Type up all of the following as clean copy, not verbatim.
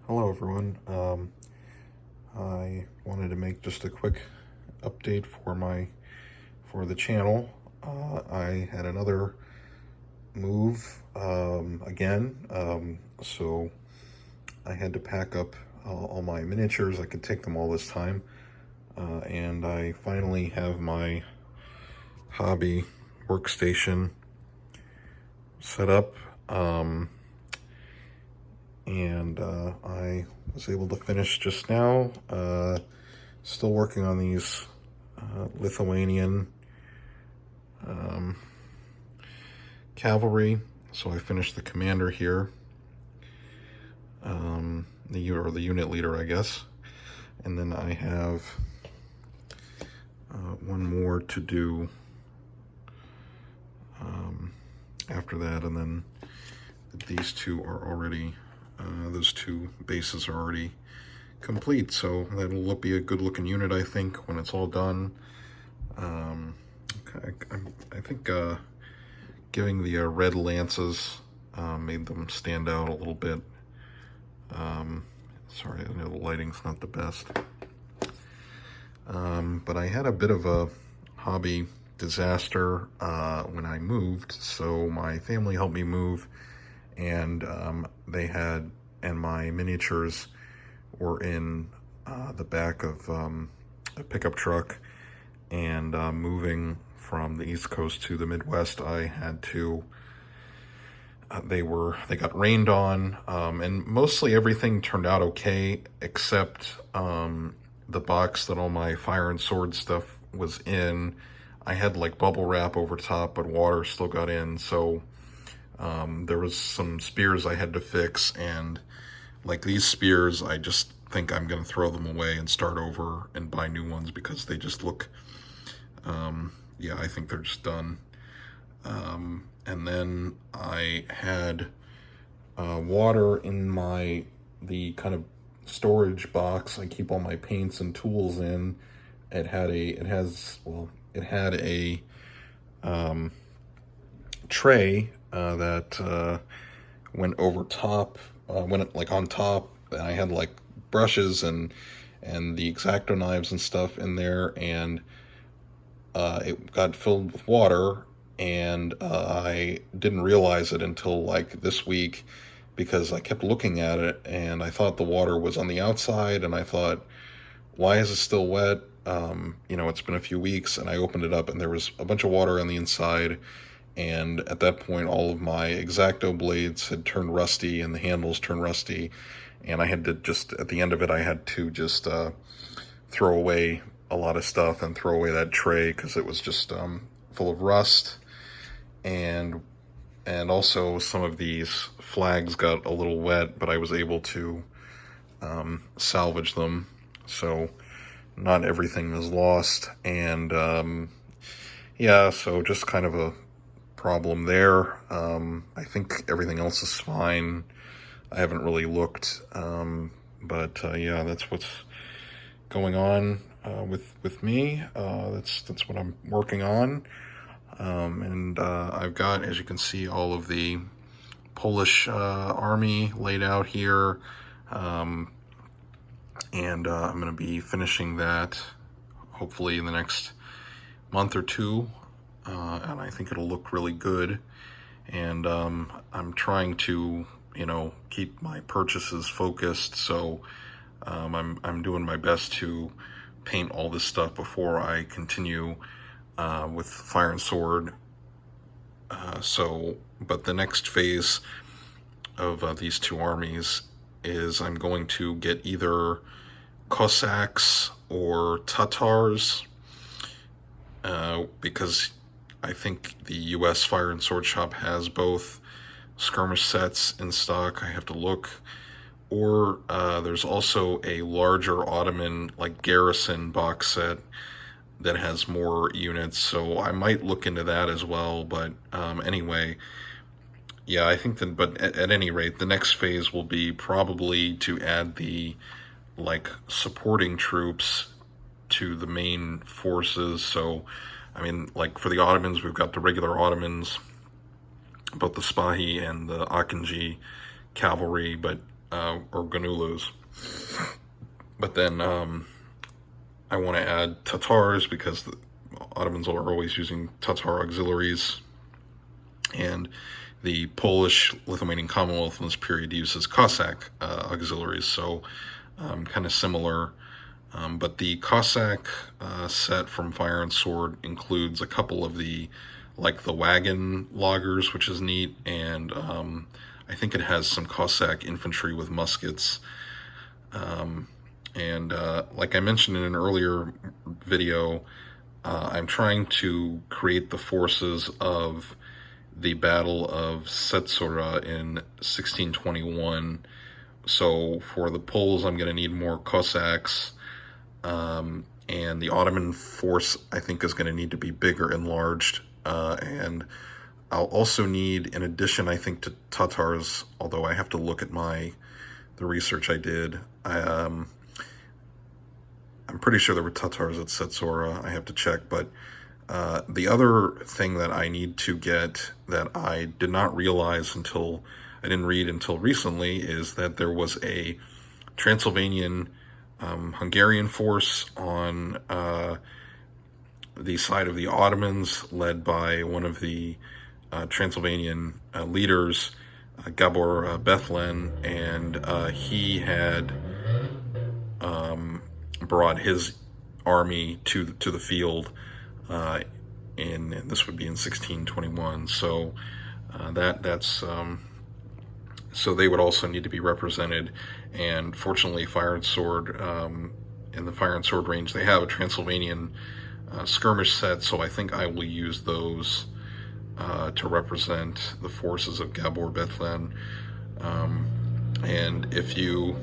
Hello everyone. I wanted to make just a quick update for the channel. I had another move again, so I had to pack up all my miniatures. I could take them all this time, and I finally have my hobby workstation set up. And I was able to finish just now. Still working on these Lithuanian cavalry. So I finished the commander here, the unit leader, I guess. And then I have one more to do after that, and then these two are already. Those two bases are already complete, so that'll be a good looking unit, I think, when it's all done. I think giving the red lances made them stand out a little bit. Sorry, I know the lighting's not the best. But I had a bit of a hobby disaster when I moved, so my family helped me move, and my miniatures were in the back of a pickup truck, and moving from the East Coast to the Midwest, I had to, they got rained on, and mostly everything turned out okay, except the box that all my fire and sword stuff was in. I had like bubble wrap over top, but water still got in, so there was some spears I had to fix, and like these spears, I just think I'm going to throw them away and start over and buy new ones because they just look, yeah, I think they're just done. And then I had water in the kind of storage box I keep all my paints and tools in. It had a tray that went over top, went like on top, and I had like brushes and the X-Acto knives and stuff in there, and it got filled with water, and I didn't realize it until like this week, because I kept looking at it and I thought the water was on the outside, and I thought, why is it still wet? It's been a few weeks, and I opened it up and there was a bunch of water on the inside. And at that point, all of my X-Acto blades had turned rusty and the handles turned rusty. And I had to just, at the end of it, I had to just throw away a lot of stuff and throw away that tray because it was just full of rust. And also some of these flags got a little wet, but I was able to salvage them. So not everything was lost. And yeah, so just kind of a problem there. I think everything else is fine. I haven't really looked, but yeah, that's what's going on with me. That's what I'm working on, and I've got, as you can see, all of the Polish army laid out here, and I'm going to be finishing that hopefully in the next month or two. And I think it'll look really good. And I'm trying to, keep my purchases focused. So I'm doing my best to paint all this stuff before I continue with Fire and Sword. But the next phase of these two armies is I'm going to get either Cossacks or Tatars, because I think the U.S. Fire and Sword Shop has both skirmish sets in stock. I have to look. Or there's also a larger Ottoman, like garrison box set that has more units. So I might look into that as well. But anyway, yeah, I think that, but at any rate, the next phase will be probably to add the like supporting troops to the main forces. So I mean, like for the Ottomans, we've got the regular Ottomans, both the Spahi and the Akinji cavalry, but or Ganulus. But then I want to add Tatars because the Ottomans are always using Tatar auxiliaries, and the Polish-Lithuanian Commonwealth in this period uses Cossack auxiliaries, so kind of similar. But the Cossack set from Fire and Sword includes a couple of the wagon loggers, which is neat, and I think it has some Cossack infantry with muskets. Like I mentioned in an earlier video, I'm trying to create the forces of the Battle of Cecora in 1621. So for the Poles, I'm going to need more Cossacks, and the Ottoman force, I think, is going to need to be bigger, enlarged, and I'll also need, in addition, I think, to Tatars, although I have to look at the research I did. I'm pretty sure there were Tatars at Cecora. I have to check, but the other thing that I need to get that I did not realize until I didn't read until recently is that there was a Transylvanian Hungarian force on the side of the Ottomans, led by one of the Transylvanian leaders, Gabor Bethlen, and he had brought his army to the field, and this would be in 1621. So so they would also need to be represented. And fortunately, Fire and Sword, in the Fire and Sword range, they have a Transylvanian skirmish set, so I think I will use those to represent the forces of Gabor Bethlen. And if you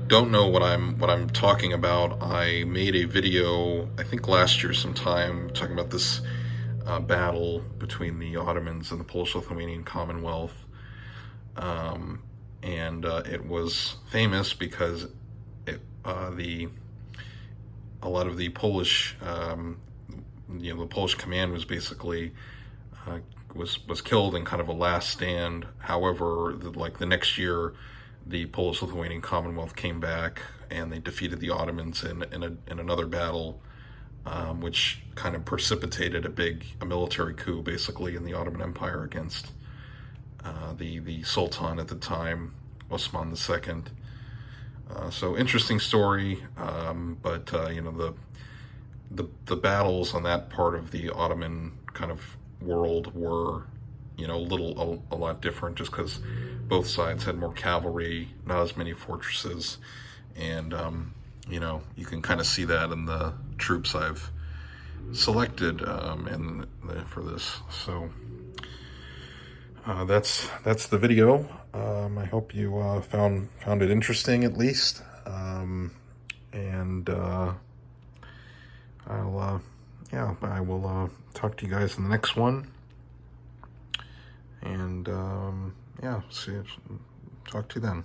don't know what I'm talking about, I made a video, I think last year sometime, talking about this battle between the Ottomans and the Polish-Lithuanian Commonwealth. It was famous because a lot of the Polish, the Polish command was basically was killed in kind of a last stand. However, the next year, the Polish-Lithuanian Commonwealth came back and they defeated the Ottomans in another battle, which kind of precipitated a military coup, basically, in the Ottoman Empire against the Sultan at the time, Osman II. So interesting story, but the battles on that part of the Ottoman kind of world were, a lot different, just because both sides had more cavalry, not as many fortresses, and you can kind of see that in the troops I've selected for this. So that's the video. I hope you found it interesting, at least, and I will talk to you guys in the next one, and talk to you then.